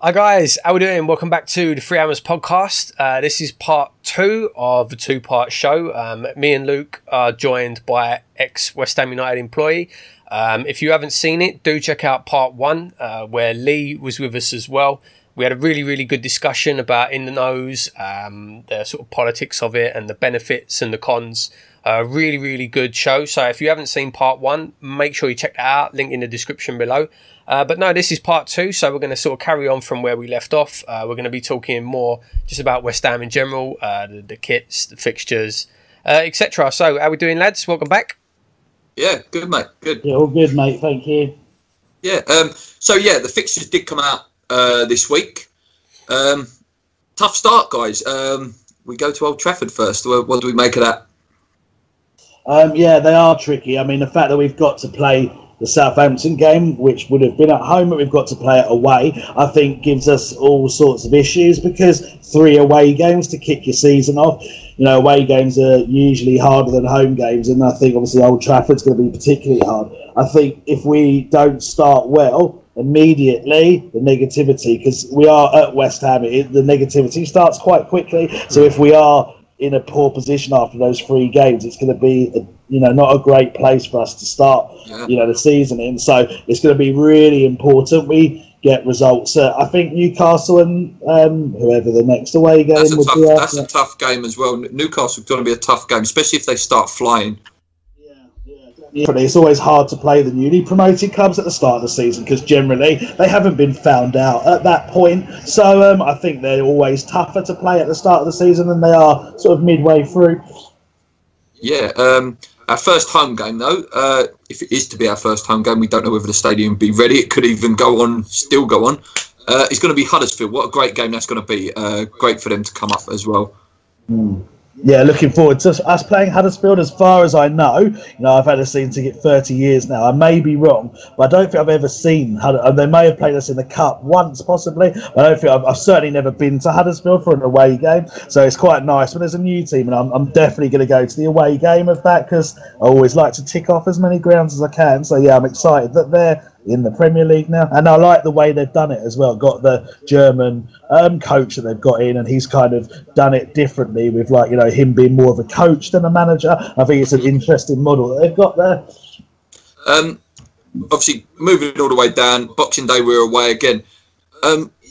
Hi guys, how we doing? Welcome back to the Three Hammers podcast. This is part 2 of the 2-part show. Me and Luke are joined by ex-West Ham United employee. If you haven't seen it, do check out part 1 where Lee was with us as well. We had a really good discussion about In the Nose, the sort of politics of it and the benefits and the cons. Really good show. So if you haven't seen part 1, make sure you check that out. Link in the description below. But no, this is part 2, so we're going to sort of carry on from where we left off. We're going to be talking more just about West Ham in general, the kits, the fixtures, etc. So how are we doing, lads? Welcome back. Yeah, good, mate. Good. Yeah, all good, mate. Thank you. Yeah. The fixtures did come out this week. Tough start, guys. We go to Old Trafford first. What do we make of that? Yeah, they are tricky. I mean, the fact that we've got to play the Southampton game, which would have been at home, but we've got to play it away, I think gives us all sorts of issues, because 3 away games to kick your season off. You know, away games are usually harder than home games, and I think obviously Old Trafford's going to be particularly hard. I think if we don't start well, immediately the negativity, because we are at West Ham, the negativity starts quite quickly. So if we are in a poor position after those 3 games, it's going to be not a great place for us to start the season in. So it's going to be really important we get results. I think Newcastle and whoever the next away game would be. That's a tough game as well. Newcastle's going to be a tough game, especially if they start flying. It's always hard to play the newly promoted clubs at the start of the season, because generally they haven't been found out at that point. So I think they're always tougher to play at the start of the season than they are sort of midway through. Yeah, our first home game, though, if it is to be our first home game, we don't know whether the stadium will be ready. It could even still go on. It's going to be Huddersfield. What a great game that's going to be. Great for them to come up as well. Yeah, looking forward to us playing Huddersfield. As far as I know, I've had a season ticket 30 years now. I may be wrong, but I don't think I've ever seen Huddersfield. They may have played us in the Cup once, possibly. But I don't think I've certainly never been to Huddersfield for an away game. So it's quite nice when there's a new team, and I'm definitely going to go to the away game of that, because I always like to tick off as many grounds as I can. So yeah, I'm excited that they're in the Premier League now, and I like the way they've done it as well. Got the German coach that they've got in, and he's kind of done it differently with him being more of a coach than a manager. I think it's an interesting model that they've got there. Obviously, moving all the way down, Boxing Day we're away again.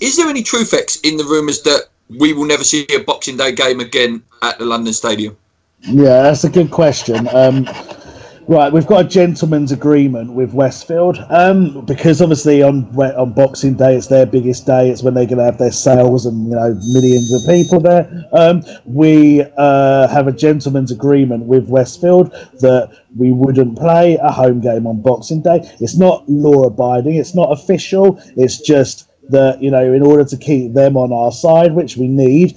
Is there any truth in the rumours that we will never see a Boxing Day game again at the London Stadium? Yeah, that's a good question. Right, we've got a gentleman's agreement with Westfield, because obviously on Boxing Day it's their biggest day. It's when they're going to have their sales and millions of people there. We have a gentleman's agreement with Westfield that we wouldn't play a home game on Boxing Day. It's not law-abiding. It's not official. It's just that in order to keep them on our side, which we need,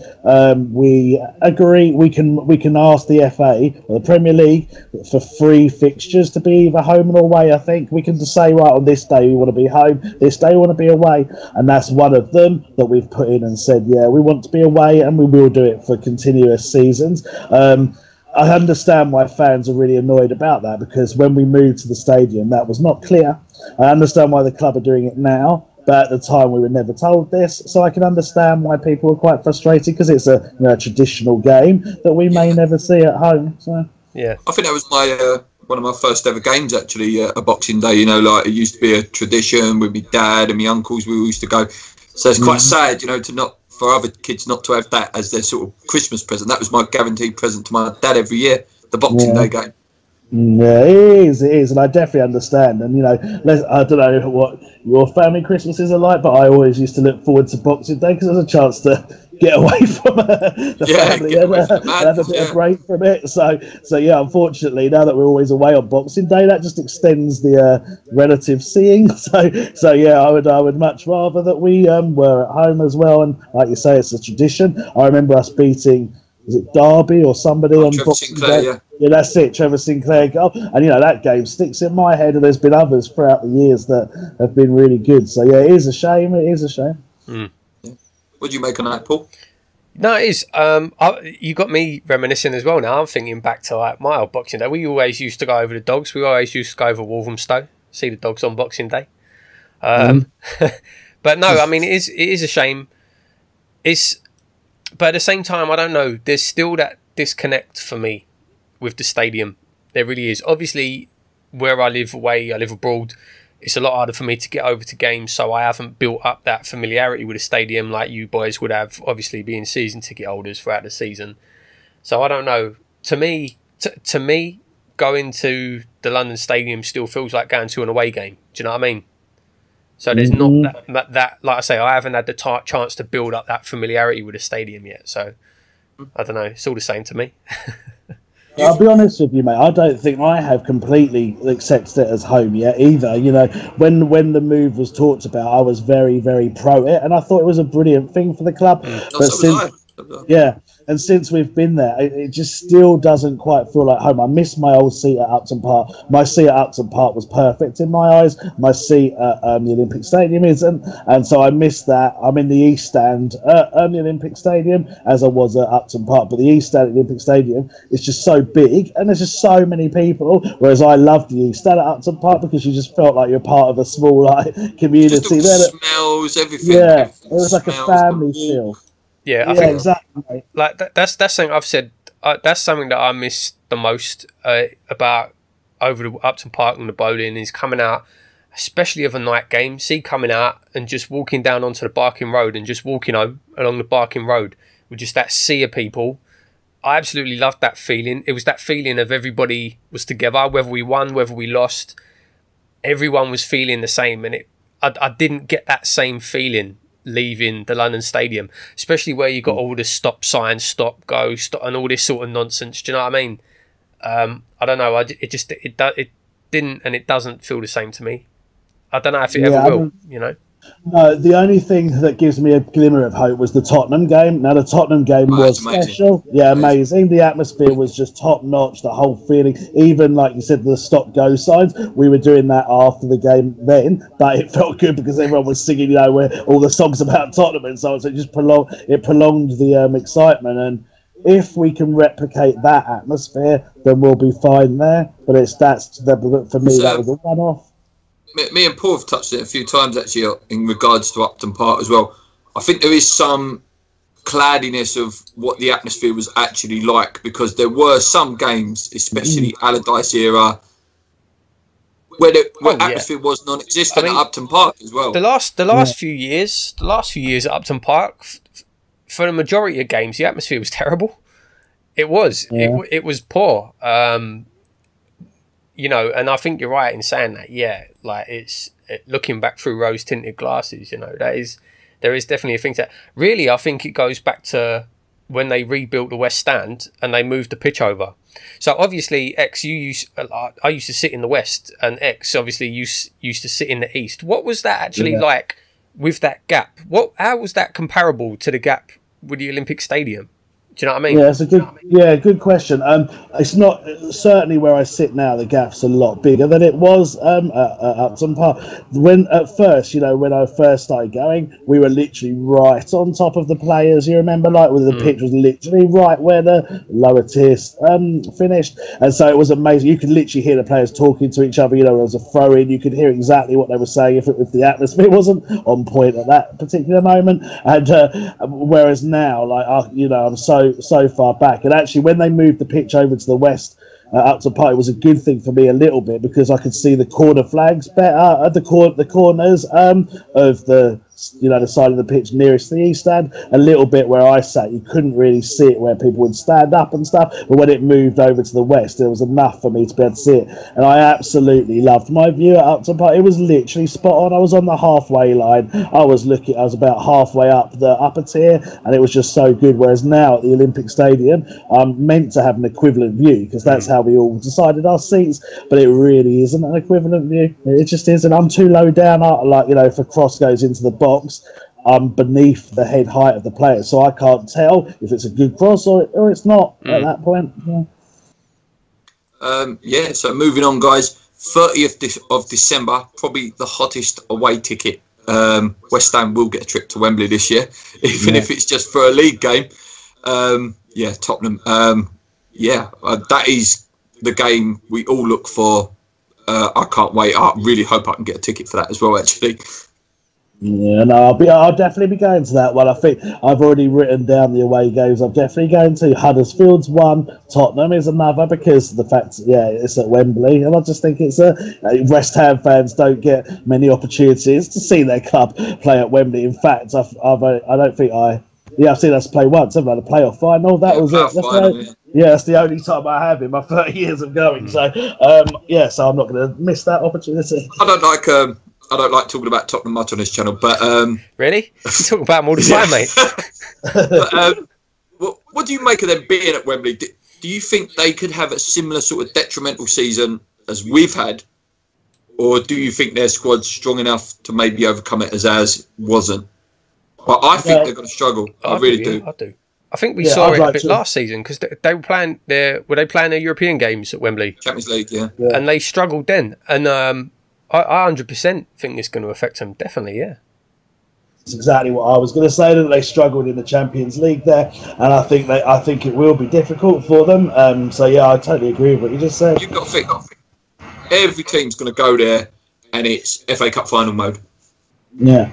we agree we can ask the FA or the Premier League for 3 fixtures to be either home or away. I think we can just say, right, on this day we want to be home, this day we want to be away, and that's one of them that we've put in and said, yeah, we want to be away, and we will do it for continuous seasons. I understand why fans are really annoyed about that, because when we moved to the stadium that was not clear. I understand why the club are doing it now, but at the time we were never told this, so I can understand why people were quite frustrated, because it's a traditional game that we may never see at home. So yeah, I think that was my one of my first ever games, actually, a Boxing Day. It used to be a tradition with my dad and my uncles. We used to go, so it's quite sad, for other kids not to have that as their sort of Christmas present. That was my guaranteed present to my dad every year, the Boxing Day game. Yeah, it is, and I definitely understand. And I don't know what your family Christmases are like, but I always used to look forward to Boxing Day, because there's a chance to get away from the family and have a bit of break from it. So yeah, unfortunately, now that we're always away on Boxing Day, that just extends the relative seeing. So yeah, I would much rather that we were at home as well. And like you say, it's a tradition. I remember us beating, was it Derby or somebody on Boxing Day? Yeah, that's it, Trevor Sinclair goal. And that game sticks in my head, and there's been others throughout the years that have been really good. So yeah, it is a shame. It is a shame. What do you make of that, Paul? No, it is. You got me reminiscing as well now. I'm thinking back to my old Boxing Day. We always used to go over the Dogs. We always used to go over Walthamstow, see the Dogs on Boxing Day. But no, I mean, it is a shame. But at the same time, I don't know. There's still that disconnect for me with the stadium. There really is. Obviously, where I live abroad, it's a lot harder for me to get over to games, so I haven't built up that familiarity with the stadium like you boys would have, obviously being season ticket holders throughout the season. So I don't know. To me, going to the London Stadium still feels like going to an away game. Do you know what I mean? So there's not that like I say, I haven't had the chance to build up that familiarity with the stadium yet. So I don't know. It's all the same to me. I'll be honest with you, mate. I don't think I have completely accepted it as home yet either. You know, when the move was talked about, I was very, very pro it, and I thought it was a brilliant thing for the club. And since we've been there, it just still doesn't quite feel like home. I miss my old seat at Upton Park. My seat at Upton Park was perfect in my eyes. My seat at the Olympic Stadium isn't, and so I miss that. I'm in the East Stand at the Olympic Stadium, as I was at Upton Park, but the East Stand at the Olympic Stadium is just so big, and there's just so many people, whereas I loved the East Stand at Upton Park because you just felt like you're part of a small community. Just smells, everything. Yeah, it was like a family feel. Yeah, I think exactly. Like that's something I've said. That's something that I miss the most about over the Upton Park and the bowling is coming out, especially of a night game. Coming out and just walking down onto the Barking Road and just walking home along the Barking Road with just that sea of people. I absolutely loved that feeling. It was that feeling of everybody was together, whether we won, whether we lost. Everyone was feeling the same, and I didn't get that same feeling leaving the London Stadium, especially where you got all the stop signs, stop, go, stop, and all this sort of nonsense. Do you know what I mean? I don't know. It didn't, and it doesn't feel the same to me. I don't know if it ever will. You know. No, the only thing that gives me a glimmer of hope was the Tottenham game. Now, the Tottenham game was special. Yeah, amazing. The atmosphere was just top notch, the whole feeling. Even, like you said, the stop-go signs, we were doing that after the game then, but it felt good because everyone was singing, you know, all the songs about Tottenham and so on. So it just prolonged the excitement. And if we can replicate that atmosphere, then we'll be fine there. But for me, that was a one-off. Me and Paul have touched it a few times actually in regards to Upton Park as well. I think there is some cloudiness of what the atmosphere was actually like because there were some games, especially Allardyce era, where atmosphere was non-existent at Upton Park as well. The last few years at Upton Park, for the majority of games, the atmosphere was terrible. It was. Yeah. It was poor. You know, and I think you're right in saying that. Yeah, like looking back through rose-tinted glasses. You know, there is definitely a thing that really I think it goes back to when they rebuilt the West Stand and they moved the pitch over. So obviously, I used to sit in the West, and X obviously used to sit in the East. What was that actually like with that gap? How was that comparable to the gap with the Olympic Stadium? Do you know what I mean? Yeah, it's a good question. It's not certainly where I sit now. The gap's a lot bigger than it was at Upton Park. When I first started going, we were literally right on top of the players. You remember, like, where the pitch was literally right where the lower tiers finished, and so it was amazing. You could literally hear the players talking to each other. You know, there was a throw in. You could hear exactly what they were saying if the atmosphere wasn't on point at that particular moment. And whereas now, like, I'm so far back, and actually when they moved the pitch over to the West Upton Park, it was a good thing for me a little bit because I could see the corner flags better at the corners of the side of the pitch nearest the East Stand. A little bit where I sat, you couldn't really see it where people would stand up and stuff, but when it moved over to the West, there was enough for me to be able to see it, and I absolutely loved my view at Upton Park. It was literally spot on. I was on the halfway line. I was about halfway up the upper tier, and it was just so good. Whereas now at the Olympic Stadium, I'm meant to have an equivalent view because that's how we all decided our seats, but it really isn't an equivalent view. It just isn't. I'm too low down. If a cross goes into the box, I'm beneath the head height of the player, so I can't tell if it's a good cross or it's not at that point. So moving on, guys. 30th of December, probably the hottest away ticket. West Ham will get a trip to Wembley this year, even if it's just for a league game. Tottenham. That is the game we all look for. I can't wait. I really hope I can get a ticket for that as well, actually. Yeah, no, I'll definitely be going to that one. I think I've already written down the away games. I'm definitely going to. Huddersfield's one, Tottenham is another, because of the fact, it's at Wembley, and I just think it's West Ham fans don't get many opportunities to see their club play at Wembley. In fact, I've seen us play once, haven't I? The playoff final. That was it. That's the only time I have in my 30 years of going. So, so I'm not going to miss that opportunity. I don't like talking about Tottenham much on this channel, but really, you talk about them all the time, mate. But, what do you make of them being at Wembley? Do you think they could have a similar sort of detrimental season as we've had, or do you think their squad's strong enough to maybe overcome it as ours wasn't? But I think they're going to struggle. I really do. I do. I think we saw it a bit last season, because they were playing their European games at Wembley, Champions League, yeah, and they struggled then, and. I 100% think it's going to affect them. Definitely, yeah. That's exactly what I was going to say. That they struggled in the Champions League there, and I think it will be difficult for them. I totally agree with what you just said. You've got to think every team's going to go there, and it's FA Cup final mode. Yeah.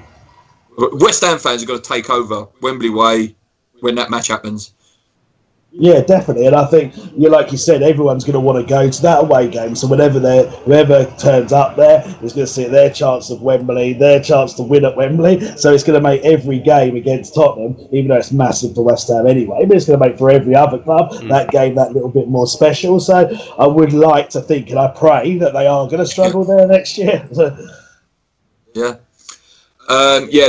West Ham fans are going to take over Wembley way when that match happens. Yeah, definitely, and I think like you said, everyone's going to want to go to that away game. So whoever turns up there is going to see their chance of Wembley, their chance to win at Wembley. So it's going to make every game against Tottenham, even though it's massive for West Ham anyway, but it's going to make for every other club that game that little bit more special. So I would like to think, and I pray that they are going to struggle there next year. Yeah.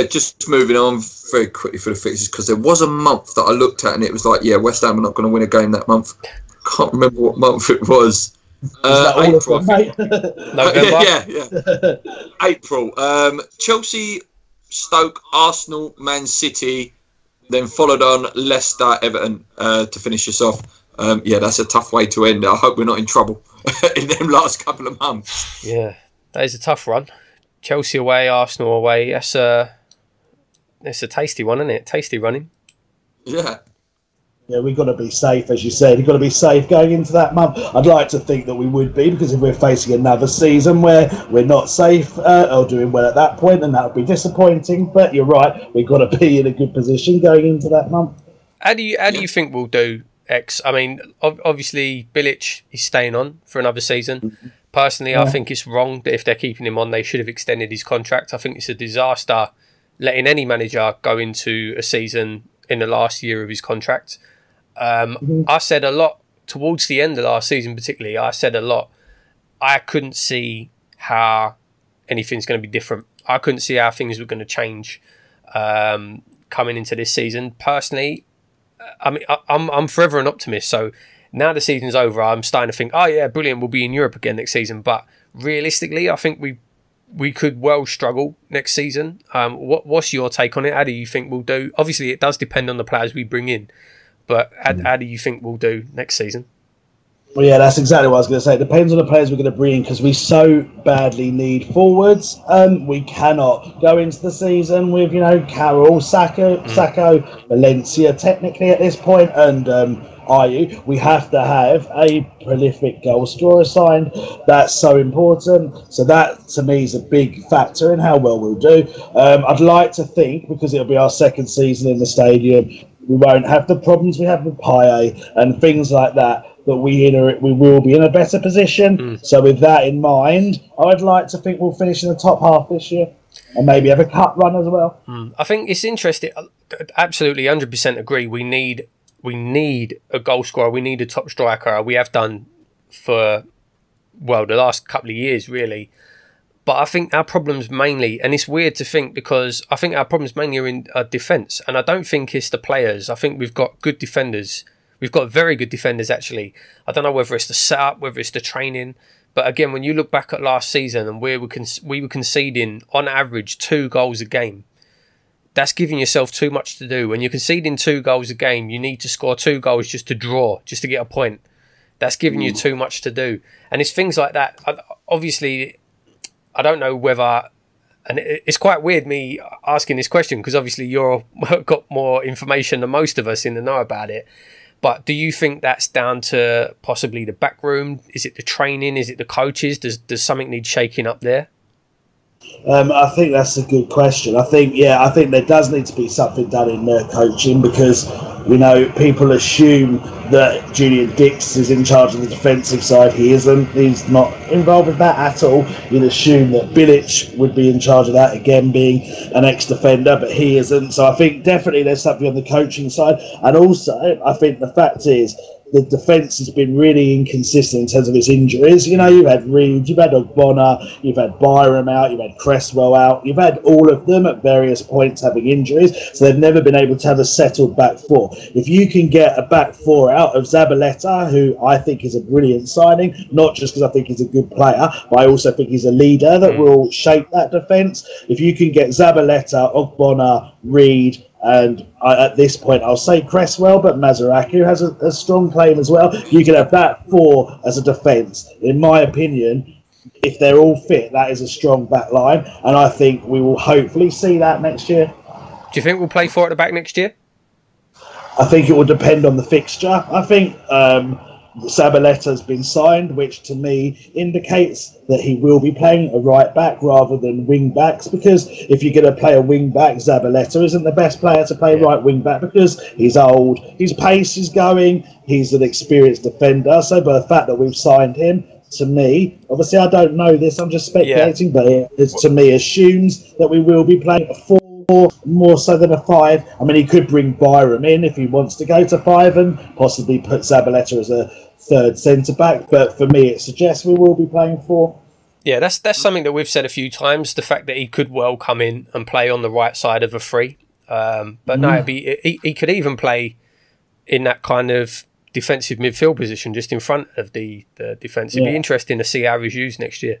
Just moving on very quickly for the fixtures, because there was a month that I looked at and it was like, West Ham are not going to win a game that month. Can't remember what month it was. April. April. Chelsea, Stoke, Arsenal, Man City, then followed on Leicester, Everton to finish us off. That's a tough way to end. I hope we're not in trouble in them last couple of months. Yeah, that is a tough run. Chelsea away, Arsenal away. That's a tasty one, isn't it? Tasty running. Yeah. Yeah, we've got to be safe, as you said. We've got to be safe going into that month. I'd like to think that we would be, because if we're facing another season where we're not safe or doing well at that point, then that would be disappointing. But you're right, we've got to be in a good position going into that month. How do you think we'll do, X? I mean, obviously, Bilic is staying on for another season. Mm-hmm. Personally, I think it's wrong that if they're keeping him on, they should have extended his contract. I think it's a disaster letting any manager go into a season in the last year of his contract. I said a lot towards the end of last season, particularly. I couldn't see how anything's going to be different. I couldn't see how things were going to change coming into this season. Personally, I mean, I'm forever an optimist, so now the season's over, I'm starting to think, brilliant, we'll be in Europe again next season. But realistically, I think we could well struggle next season. What's your take on it? How do you think we'll do? Obviously, it does depend on the players we bring in. But how do you think we'll do next season? Well, yeah, that's exactly what I was going to say. It depends on the players we're going to bring in, because we so badly need forwards. We cannot go into the season with, Carroll, Sacco, Valencia, technically at this point, and Ayew. We have to have a prolific goal scorer signed. That's so important. So that, to me, is a big factor in how well we'll do. I'd like to think, because it'll be our second season in the stadium, we won't have the problems we have with Payet and things like that. That we will be in a better position. So with that in mind, I'd like to think we'll finish in the top half this year and maybe have a cup run as well. I think it's interesting. Absolutely, 100% agree. We need a goal scorer. We need a top striker. We have done for, the last couple of years, really. But I think our problems mainly, and it's weird to think, because I think our problems mainly are in defence. And I don't think it's the players. I think we've got good defenders. We've got very good defenders, actually. I don't know whether it's the setup, whether it's the training. But again, when you look back at last season and we were conceding, on average, 2 goals a game, that's giving yourself too much to do. When you're conceding 2 goals a game, you need to score 2 goals just to draw, just to get a point. That's giving you too much to do. And it's things like that. Obviously, I don't know whether... And it's quite weird me asking this question, because obviously you've got more information than most of us in the know about it. But do you think that's down to possibly the back room? Is it the training? Is it the coaches? Does something need shaking up there? I think that's a good question. I think there does need to be something done in their coaching, because people assume that Julian Dix is in charge of the defensive side. He isn't. He's not involved with that at all. You'd assume that Bilic would be in charge of that, again being an ex-defender, but he isn't. So I think definitely there's something on the coaching side. And also, I think the fact is, the defence has been really inconsistent in terms of its injuries. You've had Reed, you've had Ogbonna, you've had Byram out, you've had Cresswell out, you've had all of them at various points having injuries, so they've never been able to have a settled back four. If you can get a back four out of Zabaleta, who I think is a brilliant signing, not just because I think he's a good player, but I also think he's a leader that will shape that defence. If you can get Zabaleta, Ogbonna, Reed, and at this point I'll say Cresswell, but Mazaraku has a strong claim as well. You can have that four as a defence. In my opinion, if they're all fit, that is a strong back line, and I think we will hopefully see that next year. Do you think we'll play four at the back next year? I think it will depend on the fixture. I think Zabaleta has been signed, which to me indicates that he will be playing a right back rather than wing backs, because if you're going to play a wing back, Zabaleta isn't the best player to play right wing back, because he's old, his pace is going, he's an experienced defender. So by the fact that we've signed him, to me, obviously I don't know this, I'm just speculating, but it to me assumes that we will be playing a 4 more so than a 5. I mean, he could bring Byram in if he wants to go to 5 and possibly put Zabaleta as a third centre back, but for me it suggests we will be playing 4. Yeah, that's something that we've said a few times, the fact that he could well come in and play on the right side of a 3, but no, he could even play in that kind of defensive midfield position just in front of the defence. It'd be interesting to see how he's used next year.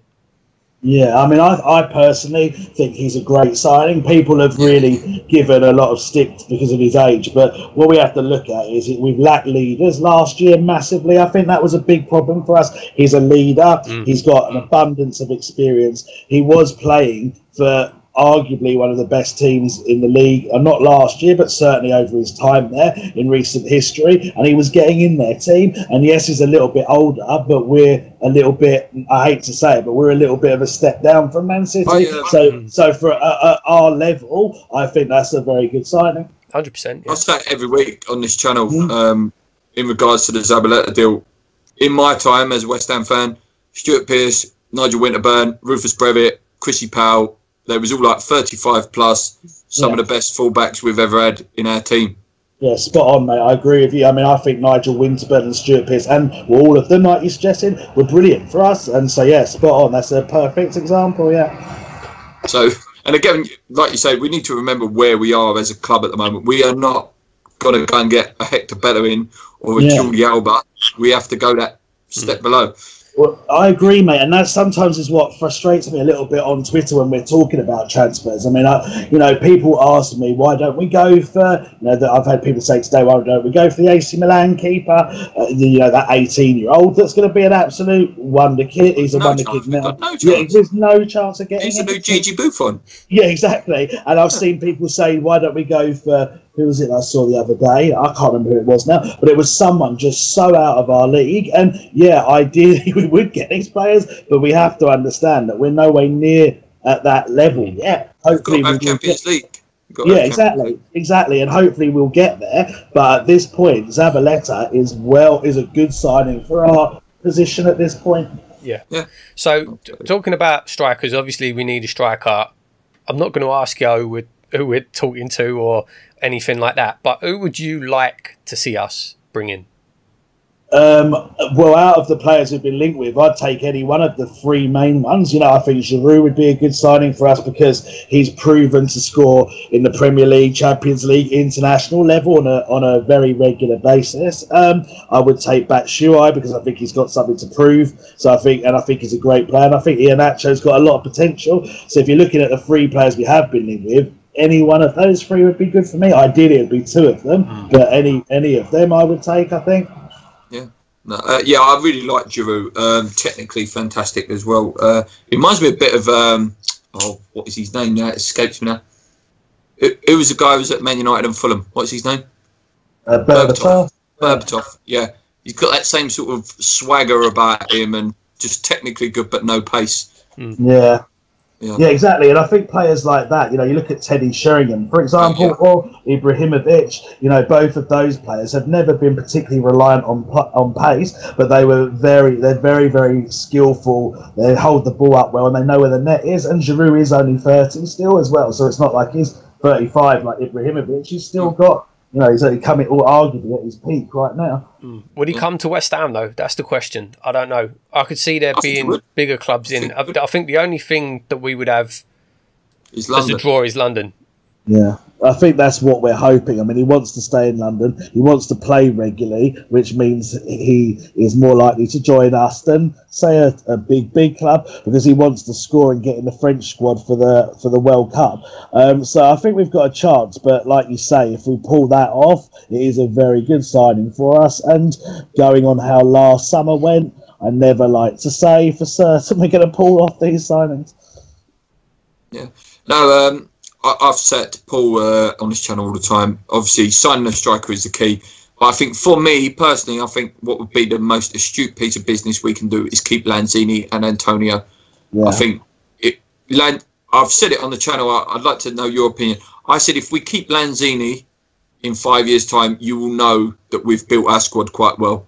Yeah, I mean, I personally think he's a great signing. People have really given a lot of stick because of his age, but what we have to look at is we've lacked leaders last year massively. I think that was a big problem for us. He's a leader. He's got an abundance of experience. He was playing for arguably one of the best teams in the league, not last year, but certainly over his time there in recent history, and he was getting in their team. And yes, he's a little bit older, but we're a little bit, I hate to say it, but we're a little bit of a step down from Man City. So for our level, I think that's a very good signing. 100%. I say every week on this channel in regards to the Zabaleta deal. In my time as a West Ham fan, Stuart Pearce, Nigel Winterburn, Rufus Brevitt, Chrissy Powell, they was all like 35 plus, some of the best fullbacks we've ever had in our team. Yeah, spot on, mate. I agree with you. I mean, I think Nigel Winterburn and Stuart Pearce, and all of them, like you suggested, were brilliant for us. And so, yeah, spot on. That's a perfect example, So, and again, like you say, we need to remember where we are as a club at the moment. We are not going to go and get a Hector Bellerin or a Jordi Alba. We have to go that step below. Well, I agree, mate, and that sometimes is what frustrates me a little bit on Twitter when we're talking about transfers. I mean, people ask me, why don't we go for, I've had people say today, why don't we go for the AC Milan keeper, that 18-year-old that's going to be an absolute wonder kid. He's a wonder kid now. There's no chance of getting him. He's a new Gigi Buffon. Yeah, exactly. And I've seen people say, why don't we go for, who was it I saw the other day? I can't remember who it was now, but it was someone just so out of our league. And yeah, ideally we would get these players, but we have to understand that we're nowhere near at that level yet. Hopefully we'll have Champions League. Yeah, exactly, and hopefully we'll get there. But at this point, Zabaleta is a good signing for our position at this point. Yeah. So talking about strikers, obviously we need a striker. I'm not going to ask you who we're talking to or anything like that, but who would you like to see us bring in? Well, out of the players we've been linked with, I'd take any one of the 3 main ones. I think Giroud would be a good signing for us because he's proven to score in the Premier League, Champions League, international level on a very regular basis. I would take Batshuayi because I think he's got something to prove. So I think he's a great player. And I think Iheanacho's got a lot of potential. So if you're looking at the 3 players we have been linked with, any one of those 3 would be good for me. Ideally, it'd be 2 of them, but any of them I would take, I think. I really like Giroud. Technically fantastic as well. It reminds me a bit of what is his name now? It escapes me now. Who was the guy who was at Man United and Fulham? What's his name? Berbatov. Yeah, he's got that same sort of swagger about him, and just technically good but no pace. Yeah. Yeah, exactly. And I think players like that, you know, you look at Teddy Sheringham, for example, or Ibrahimovic, both of those players have never been particularly reliant on pace, but they're very, very skillful. They hold the ball up well and they know where the net is. And Giroud is only 30 still as well. So it's not like he's 35 like Ibrahimovic. He's still got, he's only coming arguably at his peak right now. Would he come to West Ham, though? That's the question. I don't know. I could see there being bigger clubs in. I think the only thing that we would have as a draw is London. Yeah, I think that's what we're hoping. I mean, he wants to stay in London. He wants to play regularly, which means he is more likely to join us than, say, a big club, because he wants to score and get in the French squad for the World Cup. So I think we've got a chance. But like you say, if we pull that off, it is a very good signing for us. And going on how last summer went, I never like to say for certain we're going to pull off these signings. Yeah. No, I've said to Paul on this channel all the time, obviously signing a striker is the key. But I think for me personally, I think what would be the most astute piece of business we can do is keep Lanzini and Antonio. Yeah. I think I've said it on the channel. I'd like to know your opinion. I said if we keep Lanzini in 5 years' time, you will know that we've built our squad quite well.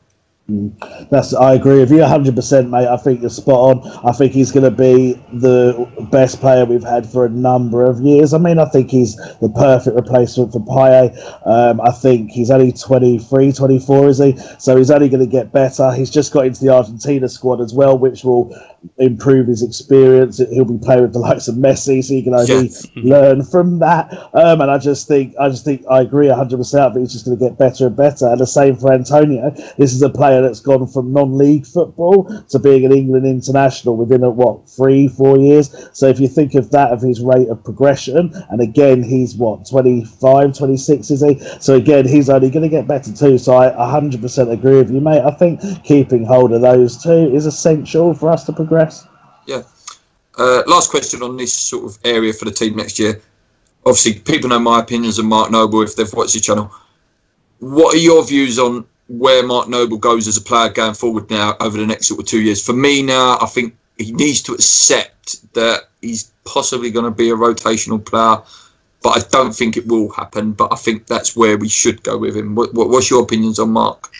I agree with you 100%, mate. I think you're spot on. I think he's going to be the best player we've had for a number of years. I mean, I think he's the perfect replacement for Payet. I think he's only 23, 24, is he? So he's only going to get better. He's just got into the Argentina squad as well, which will improve his experience. He'll be playing with the likes of Messi, so he can only learn from that. And I just think I agree 100%. I think he's just going to get better and better. And the same for Antonio. This is a player that's gone from non-league football to being an England international within 3-4 years. So if you think of that, of his rate of progression, and again he's 25, 26, is he? So again he's only going to get better too. So I 100% agree with you, mate. I think keeping hold of those two is essential for us to progress. Yeah. Last question on this sort of area for the team next year. Obviously people know my opinions on Mark Noble if they've watched the channel. What are your views on where Mark Noble goes as a player going forward now over the next sort of 2 years? For me now, I think he needs to accept that he's possibly going to be a rotational player, but I don't think it will happen. But I think that's where we should go with him. What's your opinions on Mark?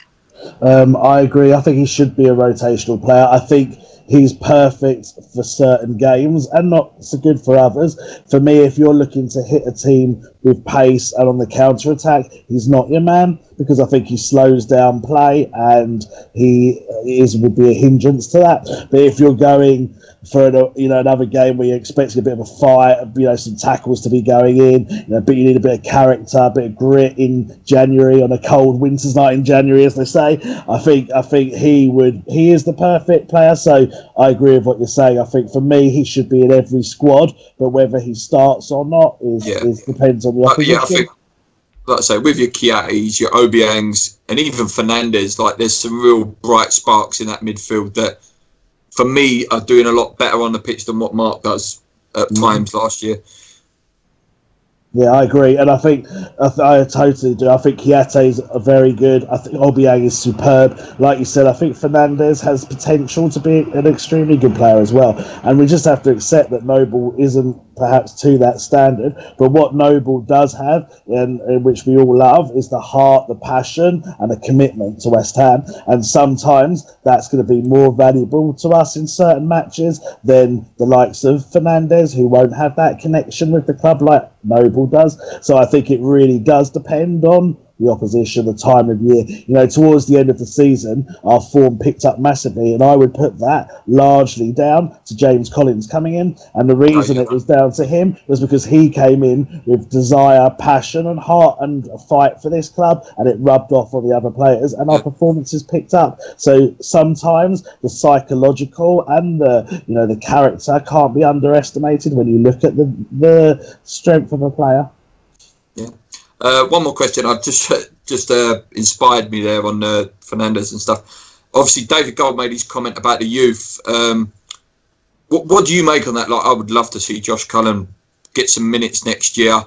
I agree. I think he should be a rotational player. I think he's perfect for certain games and not so good for others. For me, if you're looking to hit a team with pace and on the counter-attack, he's not your man, because I think he slows down play and he would be a hindrance to that. But if you're going for another game where you're expecting a bit of a fight, some tackles to be going in, but you need a bit of character, a bit of grit in January, on a cold winter's night in January, as they say, I think he is the perfect player. So I agree with what you're saying. I think for me he should be in every squad, but whether he starts or not is depends on the opposition. I think, like I say, with your Kiatis, your Obiangs, and even Fernandez, there's some real bright sparks in that midfield that, for me, are doing a lot better on the pitch than what Mark does at times last year. Yeah, I agree, and I think I totally do. I think Kiate's are very good. I think Obiang is superb. Like you said, I think Fernandez has potential to be an extremely good player as well. And we just have to accept that Noble isn't perhaps to that standard. But what Noble does have, and which we all love, is the heart, the passion, and the commitment to West Ham. And sometimes that's going to be more valuable to us in certain matches than the likes of Fernandez, who won't have that connection with the club like Noble does. So I think it really does depend on the opposition, the time of year. Towards the end of the season, our form picked up massively, and I would put that largely down to James Collins coming in. And the reason it was down to him was because he came in with desire, passion, and heart, and a fight for this club, and it rubbed off on the other players, and our performances picked up. So sometimes the psychological and the character can't be underestimated when you look at the strength of a player. Yeah. One more question. I've just inspired me there on Fernandez and stuff. Obviously, David Gold made his comment about the youth. What do you make on that? I would love to see Josh Cullen get some minutes next year.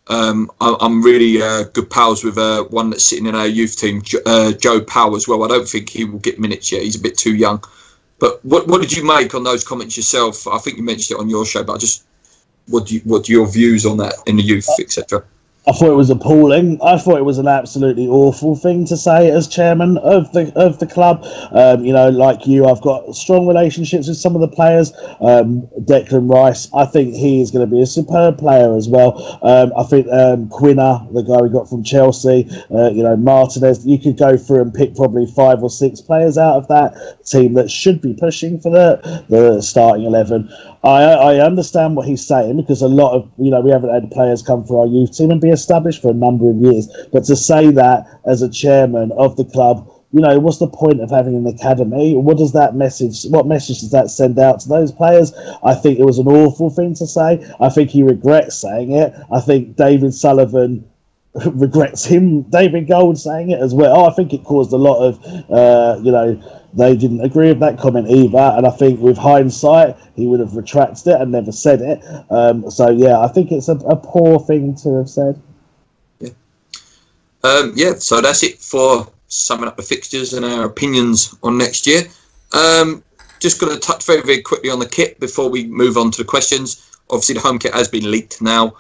I'm really good pals with one that's sitting in our youth team, Joe Powell as well. I don't think he will get minutes yet. He's a bit too young. But what did you make on those comments yourself? I think you mentioned it on your show, but what are your views on that in the youth, etc.? I thought it was appalling. I thought it was an absolutely awful thing to say as chairman of the club. You know, like you, I've got strong relationships with some of the players. Declan Rice, I think he is going to be a superb player as well. I think Quinner, the guy we got from Chelsea, you know, Martinez, you could go through and pick probably 5 or 6 players out of that team that should be pushing for the starting 11. I understand what he's saying, because a lot of, you know, we haven't had players come for our youth team and be established for a number of years. But to say that as a chairman of the club, you know, what's the point of having an academy? What message does that send out to those players? I think it was an awful thing to say. I think he regrets saying it. I think David Sullivan regrets David Gold saying it as well. I think it caused a lot of, you know, they didn't agree with that comment either, and I think with hindsight he would have retracted it and never said it. So yeah, I think it's a poor thing to have said. Yeah, so that's it for summing up the fixtures and our opinions on next year. Just going to touch very, very quickly on the kit before we move on to the questions. Obviously the home kit has been leaked now.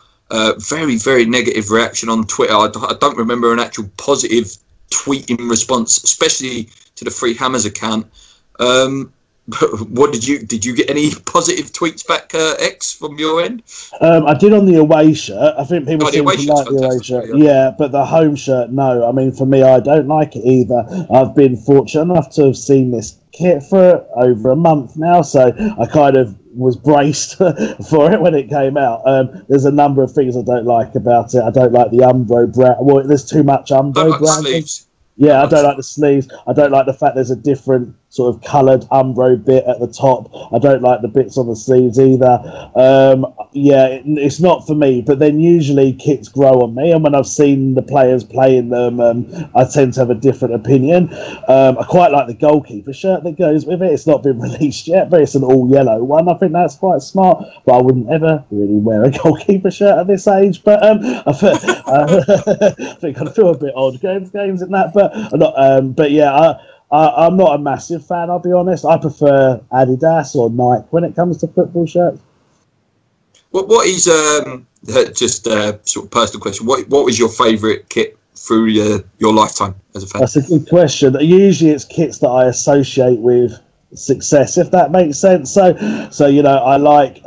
Very, very negative reaction on Twitter. I don't remember an actual positive tweet in response, especially to the Free Hammers account. What did you get any positive tweets back, X, from your end? I did on the away shirt. I think people seem to like the away shirt. Yeah, but the home shirt, no. I mean, for me, I don't like it either. I've been fortunate enough to have seen this kit for over a month now, so I kind of was braced for it when it came out. There's a number of things I don't like about it. I don't like the Umbro brand. Well, there's too much Umbro branding. Yeah, I don't like the sleeves. I don't like the fact there's a different sort of coloured Umbro bit at the top. I don't like the bits on the sleeves either. Yeah, it's not for me. But then usually kits grow on me, and when I've seen the players playing them, I tend to have a different opinion. I quite like the goalkeeper shirt that goes with it. It's not been released yet, but it's an all yellow one. I think that's quite smart. But I wouldn't ever really wear a goalkeeper shirt at this age. But I think I'd feel a bit odd going to games in that. But yeah, I'm not a massive fan, I'll be honest. I prefer Adidas or Nike when it comes to football shirts. What is just a sort of personal question? What was your favourite kit through your lifetime as a fan? That's a good question. Usually it's kits that I associate with success, if that makes sense. So you know, I like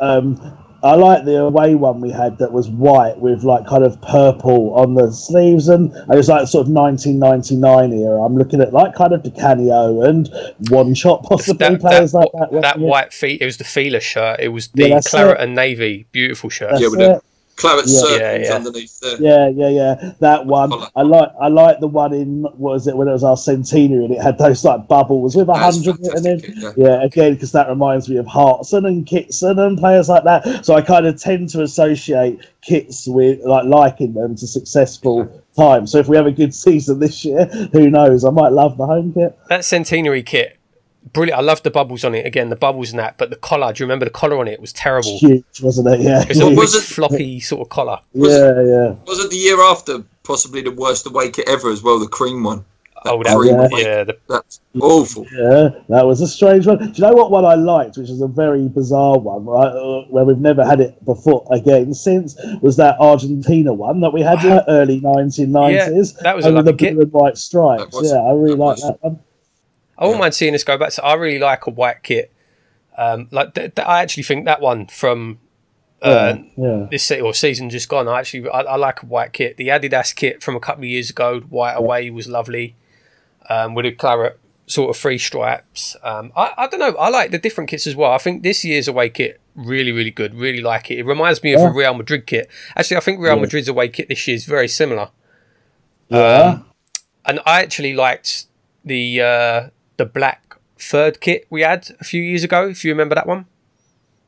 the away one we had that was white with like kind of purple on the sleeves, and it was like sort of 1999 era. I'm looking at like kind of Di Canio and One Shot possibly players like that. That white feet, it was the feeler shirt. It was the claret and navy, beautiful shirt. With the claret circles underneath there. Yeah. That one. I like the one in, what was it, when it was our centenary, and it had those like bubbles with 100 written in. Yeah, again, because that reminds me of Hartson and Kitson and players like that. So I kind of tend to associate kits with like liking them to successful time. So if we have a good season this year, who knows? I might love the home kit. That centenary kit, brilliant. I love the bubbles on it. Again, the bubbles and that, but the collar, do you remember the collar on it? It was terrible. Huge, wasn't it? Yeah. It was a big floppy sort of collar. Was it the year after possibly the worst away kit ever as well, the cream one? That's awful. Yeah, that was a strange one. Do you know what one I liked, which is a very bizarre one, right, where we've never had it before since, was that Argentina one that we had in the early 1990s. Yeah, that was with the blue and white stripes. I really like that one. I wouldn't mind seeing this go back to. I really like a white kit. I actually think that one from this season just gone. I like a white kit. The Adidas kit from a couple of years ago, white away, was lovely, with a claret sort of 3 stripes. I don't know. I like the different kits as well. I think this year's away kit really, really good. Really like it. It reminds me of a Real Madrid kit. Actually, I think Real Madrid's away kit this year is very similar. And I actually liked the black third kit we had a few years ago, if you remember that one.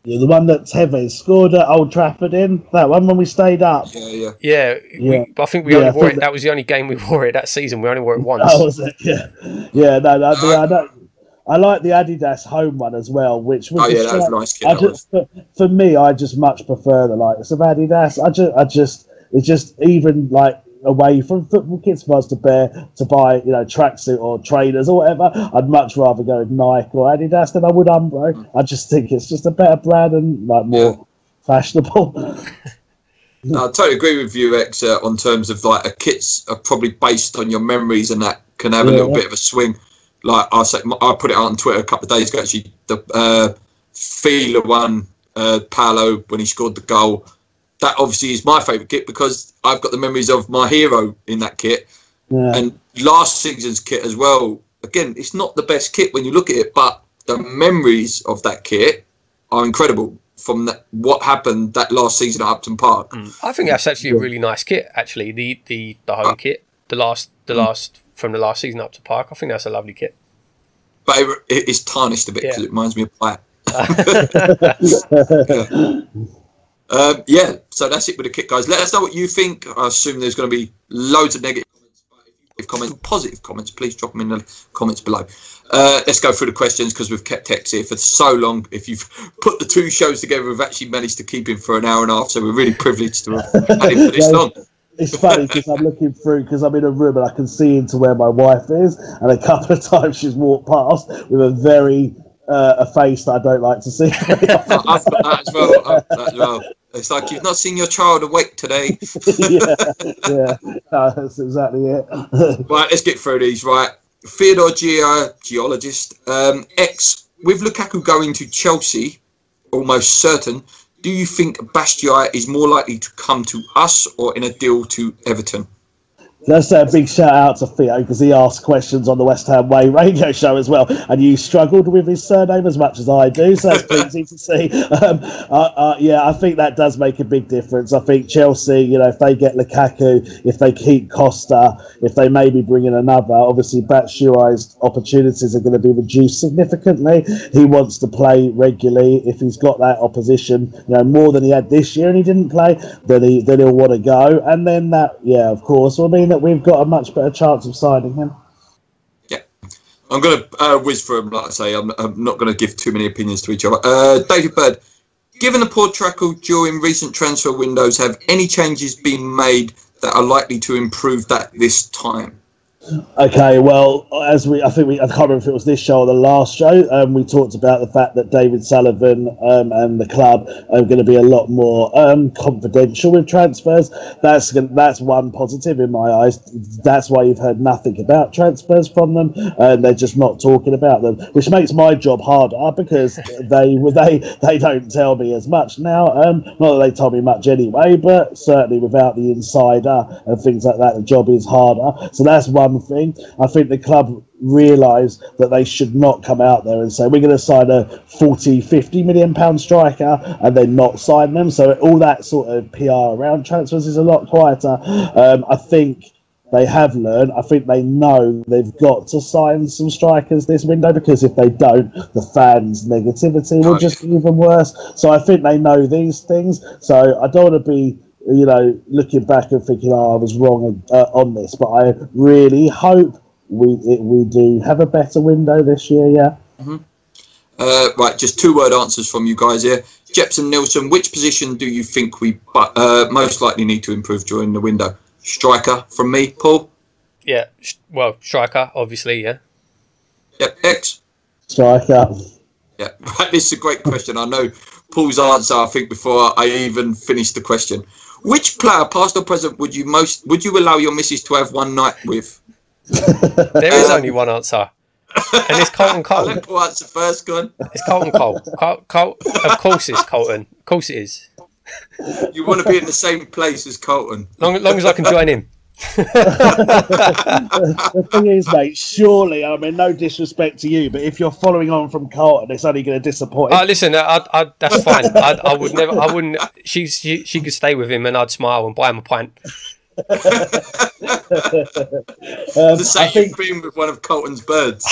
Yeah, the one that Tevez scored at Old Trafford in, that one when we stayed up. Yeah. I think we only wore it. That was the only game we wore it that season. We only wore it once. Oh, was it? Yeah. I like the Adidas home one as well, which was that was a nice kit. For me, I just much prefer the likes of Adidas. It's just even like away from football kits. If I was to buy, you know, tracksuit or trainers or whatever, I'd much rather go with Nike or Adidas than I would Umbro. I just think it's just a better brand and like more fashionable. No, I totally agree with you, X, on terms of like a kits are probably based on your memories and that can have a little bit of a swing. Like I put it out on Twitter a couple of days ago. Actually, the Fila one, Paolo, when he scored the goal, that obviously is my favourite kit because I've got the memories of my hero in that kit. And last season's kit as well. Again, it's not the best kit when you look at it, but the memories of that kit are incredible from what happened that last season at Upton Park. I think that's actually a really nice kit. Actually, the home kit, the last from the last season up to Park. I think that's a lovely kit. But it's tarnished a bit because it reminds me of Platt. So that's it with the kit, guys. Let us know what you think. I assume there's going to be loads of negative comments, positive comments. Please drop them in the comments below. Let's go through the questions because we've kept X here for so long. If you've put the two shows together, we've actually managed to keep him for an hour and a half, so we're really privileged to have had him for this long. It's funny because I'm looking through because I'm in a room and I can see into where my wife is, and a couple of times she's walked past with a very a face that I don't like to see. I've got that as well. It's like you've not seen your child awake today. No, that's exactly it. Right, let's get through these. Right, Theodore geologist X, with Lukaku going to Chelsea, almost certain. Do you think Bastiai is more likely to come to us or in a deal to Everton? Let's say a big shout out to Theo because he asked questions on the West Ham Way radio show as well, and you struggled with his surname as much as I do, so that's pleasing to see. I think that does make a big difference. I think Chelsea, you know, if they get Lukaku, if they keep Costa, if they maybe bring in another, obviously Batshuayi's opportunities are going to be reduced significantly. He wants to play regularly. If he's got that opposition, you know, more than he had this year and he didn't play, then he'll want to go, and then that, of course, will mean that we've got a much better chance of signing him. Yeah, I'm going to whiz through them. Like I say, I'm not going to give too many opinions to each other. David Bird, given the poor track record during recent transfer windows, have any changes been made that are likely to improve that this time? Okay, well, I can't remember if it was this show or the last show, we talked about the fact that David Sullivan and the club are going to be a lot more confidential with transfers. That's one positive in my eyes. That's why you've heard nothing about transfers from them, and they're just not talking about them, which makes my job harder because they don't tell me as much now. Not that they told me much anyway, but certainly without the insider and things like that, the job is harder. So that's one thing. I think the club realise that they should not come out there and say we're going to sign a 40-50 million pound striker and then not sign them. So all that sort of PR around transfers is a lot quieter. I think they have learned. I think they know they've got to sign some strikers this window because if they don't, the fans' negativity will just be even worse. So I think they know these things. So I don't want to be, you know, looking back and thinking, I was wrong on this, but I really hope we do have a better window this year. Right, just 2-word answers from you guys here. Jepson Nilsson, which position do you think we most likely need to improve during the window? Striker from me, Paul? Yeah, well, striker, obviously, yeah. Yep, X? Striker. Yeah, right, this is a great question. I know Paul's answer, I think, before I even finished the question. Which player, past or present, would you allow your missus to have one night with? There is only one answer, and it's Colton Cole. Let Paul answer first, go on. It's Colton Cole. Of course, it's Colton. Of course, it is. You want to be in the same place as Colton, long as I can join him. The thing is, mate, surely, I mean, no disrespect to you, but if you're following on from Carlton, it's only going to disappoint. Listen, that's fine. I would never. I wouldn't. She could stay with him, and I'd smile and buy him a pint. The same you've been with one of Colton's birds.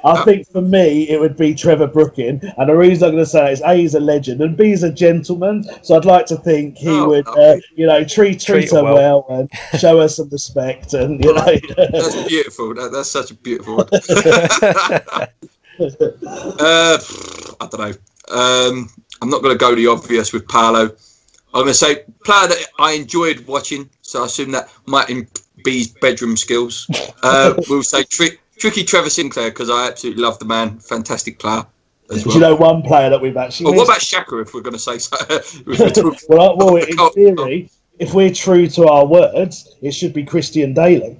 I think for me it would be Trevor Brooking, and the reason I'm going to say is A, he's a legend and B, he's a gentleman, so I'd like to think he would treat her well and show her some respect, and you know. That's beautiful. That's such a beautiful one. I don't know. I'm not going to go the obvious with Paolo. I'm going to say player that I enjoyed watching, so I assume that might be his bedroom skills. We'll say Tricky Trevor Sinclair, because I absolutely love the man. Fantastic player as well. Do you know one player that we've actually... Well, what about Shaka, if we're going to say so? well, in theory, if we're true to our words, it should be Christian Daly.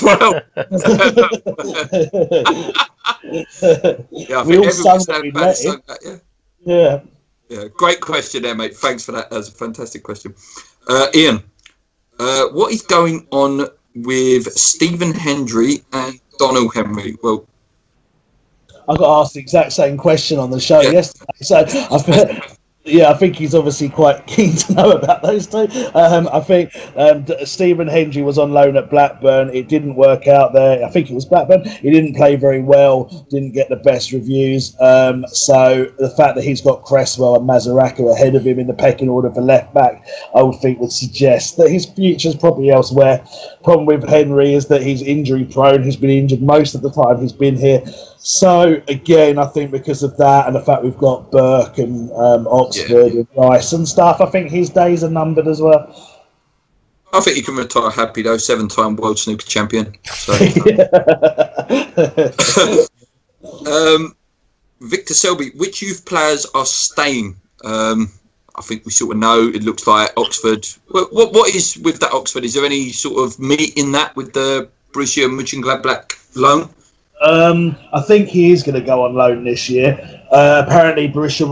Well, yeah, I think everyone's had that, yeah. Yeah, great question there, mate. Thanks for that. That's a fantastic question. Ian, what is going on with Stephen Hendry and Donald Henry? Well, I got asked the exact same question on the show yesterday, so I think he's obviously quite keen to know about those two. I think Stephen Hendry was on loan at Blackburn. It didn't work out there. I think it was Blackburn. He didn't play very well, didn't get the best reviews. So the fact that he's got Cresswell and Mazaraca ahead of him in the pecking order for left back, I would think would suggest that his future's probably elsewhere. Problem with Henry is that he's injury prone. He's been injured most of the time he's been here. So again, I think because of that and the fact we've got Burke and Oxford and Rice and stuff, I think his days are numbered as well. I think he can retire happy though, 7-time world snooker champion. So. Victor Selby, which youth players are staying? I think we sort of know. It looks like Oxford. What is with that Oxford? Is there any sort of meat in that with the Borussia Mönchengladbach loan? I think he is going to go on loan this year. Apparently, Borussia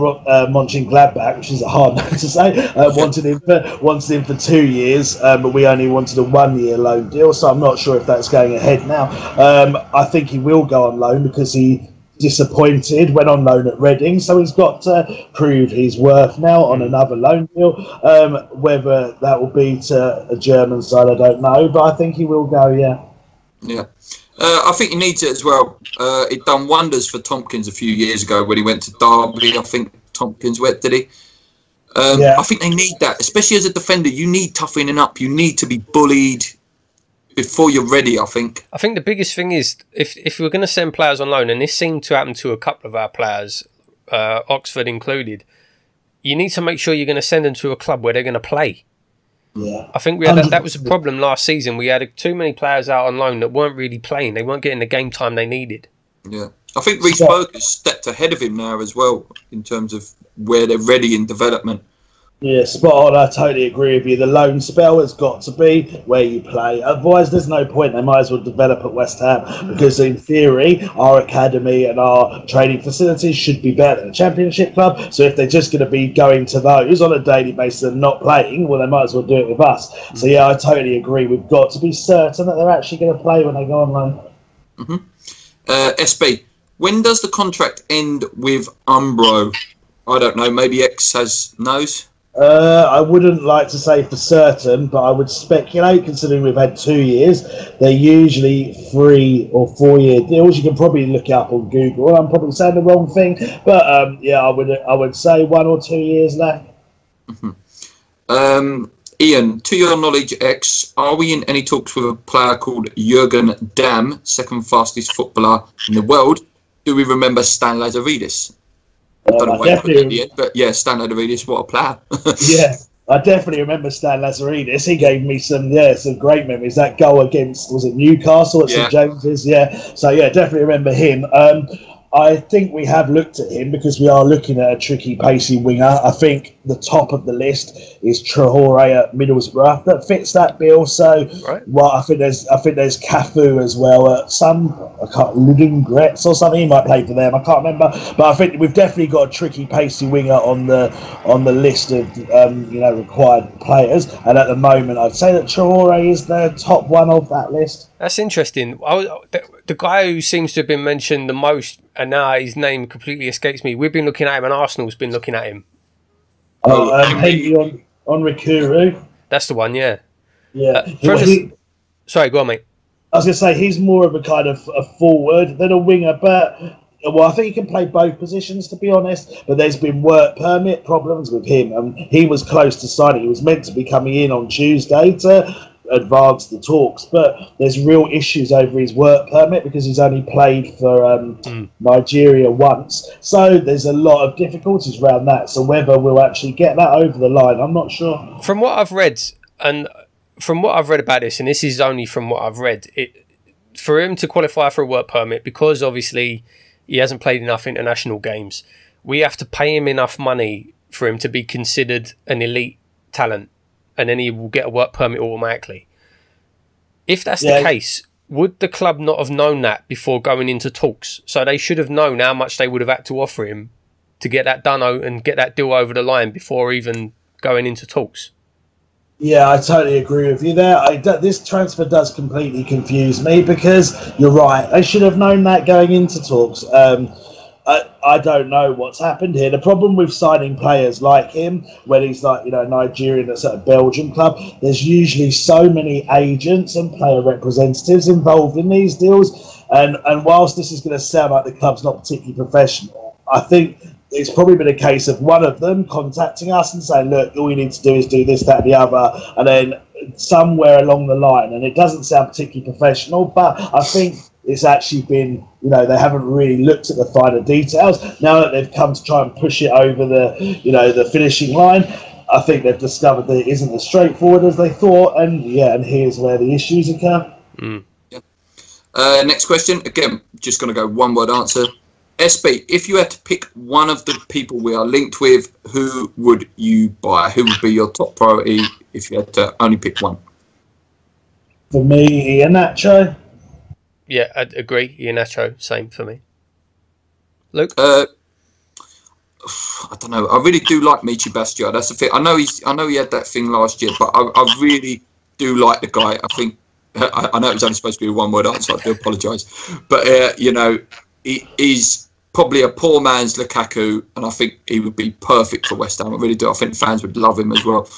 Mönchengladbach, which is a hard name to say, wanted him for 2 years, but we only wanted a 1 year loan deal. So I'm not sure if that's going ahead now. I think he will go on loan because he disappointed, went on loan at Reading, so he's got to prove his worth now on another loan deal. Whether that will be to a German side, I don't know, but I think he will go. Yeah. I think he needs it as well. It done wonders for Tompkins a few years ago when he went to Derby. I think Tompkins went, did he? I think they need that, especially as a defender. You need toughening up. You need to be bullied before you're ready, I think. I think the biggest thing is if we're going to send players on loan, and this seemed to happen to a couple of our players, Oxford included, you need to make sure you're going to send them to a club where they're going to play. Yeah. I think we had that was a problem last season. We had too many players out on loan that weren't really playing. They weren't getting the game time they needed. Yeah. I think Reece Burke has stepped ahead of him now as well in terms of where they're ready in development. Yeah, spot on. I totally agree with you. The loan spell has got to be where you play. Otherwise, there's no point. They might as well develop at West Ham because, in theory, our academy and our training facilities should be better than a Championship club. So if they're just going to be going to those on a daily basis and not playing, well, they might as well do it with us. So, yeah, I totally agree. We've got to be certain that they're actually going to play when they go on loan. SB, when does the contract end with Umbro? I don't know. Maybe X knows. I wouldn't like to say for certain, but I would speculate, considering we've had 2 years, they're usually 3 or 4 year deals. You can probably look it up on Google. I'm probably saying the wrong thing, but I would say 1 or 2 years left. Ian, to your knowledge, X, are we in any talks with a player called Jurgen Damm, second fastest footballer in the world? Do we remember Stan Lazaridis? I don't know why at the end, but yeah, Stan Lazaridis, what a player. Yeah, I definitely remember Stan Lazaridis. He gave me some great memories. That goal against, was it Newcastle at St James's? Yeah, so yeah, definitely remember him. I think we have looked at him because we are looking at a tricky, pacey winger. I think the top of the list is Traore at Middlesbrough that fits that bill. So, well, I think there's Cafu as well at Ludengretz or something. He might play for them. I can't remember, but I think we've definitely got a tricky, pacey winger on the list of required players. And at the moment, I'd say that Traore is the top one of that list. That's interesting. The guy who seems to have been mentioned the most, and now his name completely escapes me. We've been looking at him, and Arsenal's been looking at him. Henry on Rikuru. That's the one, yeah. Yeah. Sorry, go on, mate. I was going to say, he's more of a kind of a forward than a winger, but I think he can play both positions, to be honest. But there's been work permit problems with him, and he was close to signing. He was meant to be coming in on Tuesday to advance the talks, but there's real issues over his work permit because he's only played for Nigeria once. So there's a lot of difficulties around that. So whether we'll actually get that over the line, I'm not sure. From what I've read, about this, and this is only from what I've read, for him to qualify for a work permit, because obviously he hasn't played enough international games, we have to pay him enough money for him to be considered an elite talent, and then he will get a work permit automatically. If that's the case, would the club not have known that before going into talks? So they should have known how much they would have had to offer him to get that done and get that deal over the line before even going into talks. Yeah, I totally agree with you there. This transfer does completely confuse me, because you're right. They should have known that going into talks. I don't know what's happened here. The problem with signing players like him, when he's like, Nigerian that's at a Belgian club, there's usually so many agents and player representatives involved in these deals. And whilst this is going to sound like the club's not particularly professional, I think it's probably been a case of one of them contacting us and saying, look, all you need to do is do this, that, and the other. And then somewhere along the line, and it doesn't sound particularly professional, but I think it's actually been, they haven't really looked at the finer details. Now that they've come to try and push it over the finishing line, I think they've discovered that it isn't as straightforward as they thought. And here's where the issues occur. Yeah. Next question. Again, just going to go one word answer. SB, if you had to pick one of the people we are linked with, who would you buy? Who would be your top priority if you had to only pick one? For me, Iheanacho. Yeah, I'd agree. Iheanacho, same for me. Luke? I don't know. I really do like Michy Bastia. That's the thing. I know he had that thing last year, but I really do like the guy. I think I know it was only supposed to be a one-word answer. I do apologise, but he's probably a poor man's Lukaku, and I think he would be perfect for West Ham. I really do. I think fans would love him as well.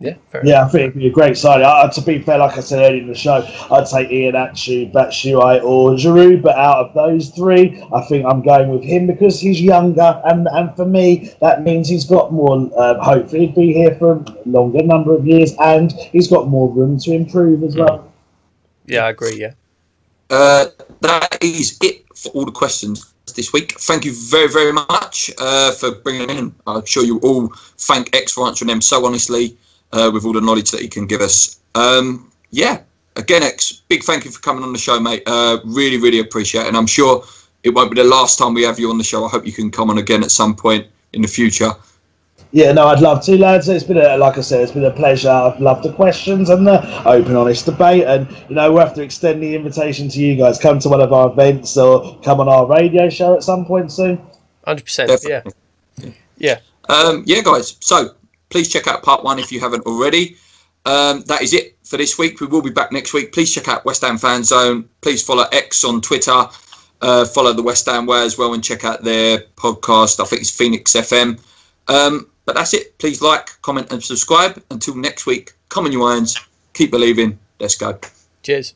Yeah, I think it'd be a great signing. To be fair, like I said earlier in the show, I'd take Iheanacho, Batshuayi or Giroud, but out of those three, I think I'm going with him because he's younger, and for me, that means he's got more, hopefully he'd be here for a longer number of years, and he's got more room to improve as well. Yeah, I agree, yeah. That is it for all the questions this week. Thank you very, very much for bringing them in. I'm sure you all thank X for answering them so honestly, with all the knowledge that he can give us. Again, X, big thank you for coming on the show, mate. Really, really appreciate it. And I'm sure it won't be the last time we have you on the show. I hope you can come on again at some point in the future. Yeah, no, I'd love to, lads. It's been like I said, it's been a pleasure. I've loved the questions and the open, honest debate. And, we'll have to extend the invitation to you guys. Come to one of our events or come on our radio show at some point soon. 100%, definitely. Yeah. Guys. So please check out part 1 if you haven't already. That is it for this week. We will be back next week. Please check out West Ham Fan Zone. Please follow X on Twitter. Follow the West Ham Way as well and check out their podcast. I think it's Phoenix FM. But that's it. Please like, comment and subscribe. Until next week, come on you irons. Keep believing. Let's go. Cheers.